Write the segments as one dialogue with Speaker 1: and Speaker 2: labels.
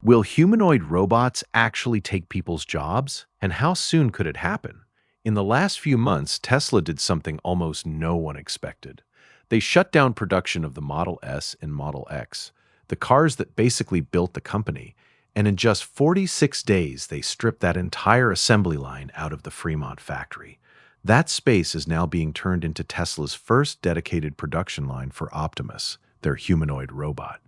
Speaker 1: Will humanoid robots actually take people's jobs? And how soon could it happen? In the last few months, Tesla did something almost no one expected. They shut down production of the Model S and Model X, the cars that basically built the company, and in just 46 days, they stripped that entire assembly line out of the Fremont factory. That space is now being turned into Tesla's first dedicated production line for Optimus, their humanoid robot.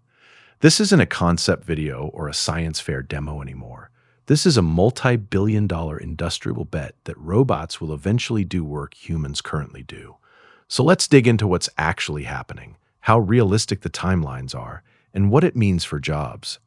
Speaker 1: This isn't a concept video or a science fair demo anymore. This is a multi-billion-dollar industrial bet that robots will eventually do work humans currently do. So let's dig into what's actually happening, how realistic the timelines are, and what it means for jobs.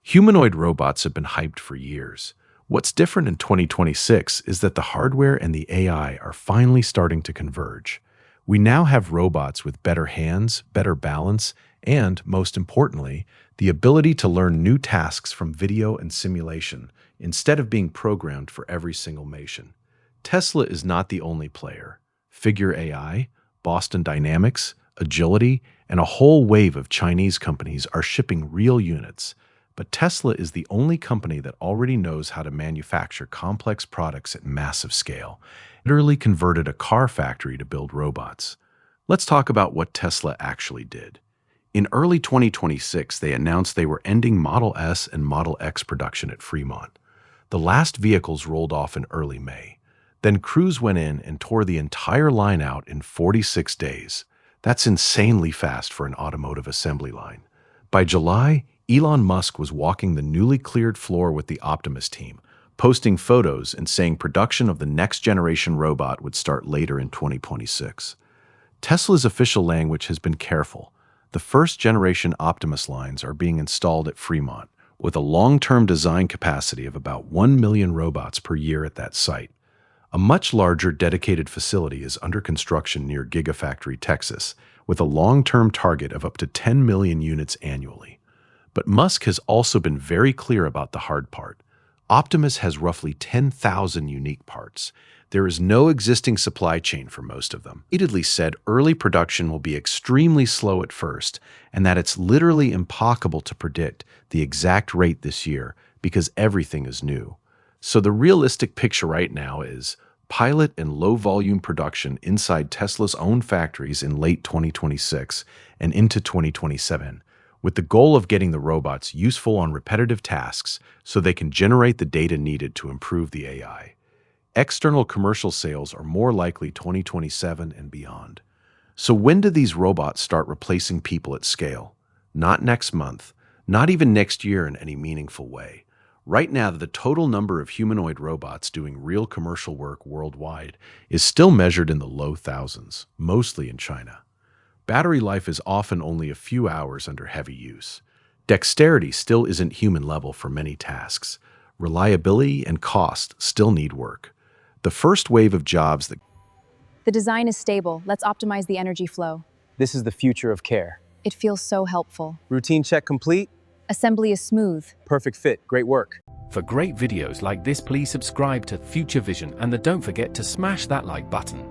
Speaker 1: Humanoid robots have been hyped for years. What's different in 2026 is that the hardware and the AI are finally starting to converge. We now have robots with better hands, better balance, and, most importantly, the ability to learn new tasks from video and simulation instead of being programmed for every single motion. Tesla is not the only player. Figure AI, Boston Dynamics, Agility, and a whole wave of Chinese companies are shipping real units. But Tesla is the only company that already knows how to manufacture complex products at massive scale. It literally converted a car factory to build robots. Let's talk about what Tesla actually did. In early 2026, they announced they were ending Model S and Model X production at Fremont. The last vehicles rolled off in early May. Then Cruise went in and tore the entire line out in 46 days. That's insanely fast for an automotive assembly line. By July, Elon Musk was walking the newly cleared floor with the Optimus team, posting photos and saying production of the next generation robot would start later in 2026. Tesla's official language has been careful. The first generation Optimus lines are being installed at Fremont, with a long-term design capacity of about 1 million robots per year at that site. A much larger dedicated facility is under construction near Gigafactory, Texas, with a long-term target of up to 10 million units annually. But Musk has also been very clear about the hard part. Optimus has roughly 10,000 unique parts. There is no existing supply chain for most of them. He repeatedly said early production will be extremely slow at first, and that it's literally impossible to predict the exact rate this year because everything is new. So the realistic picture right now is pilot and low-volume production inside Tesla's own factories in late 2026 and into 2027, with the goal of getting the robots useful on repetitive tasks so they can generate the data needed to improve the AI. External commercial sales are more likely 2027 and beyond. So when do these robots start replacing people at scale? Not next month, not even next year in any meaningful way. Right now, the total number of humanoid robots doing real commercial work worldwide is still measured in the low thousands, mostly in China. Battery life is often only a few hours under heavy use. Dexterity still isn't human level for many tasks. Reliability and cost still need work. The first wave of jobs that
Speaker 2: The design is stable. Let's optimize the energy flow.
Speaker 3: This is the future of care.
Speaker 2: It feels so helpful.
Speaker 3: Routine check complete.
Speaker 2: Assembly is smooth.
Speaker 3: Perfect fit. Great work.
Speaker 4: For great videos like this, please subscribe to Future Vision and don't forget to smash that like button.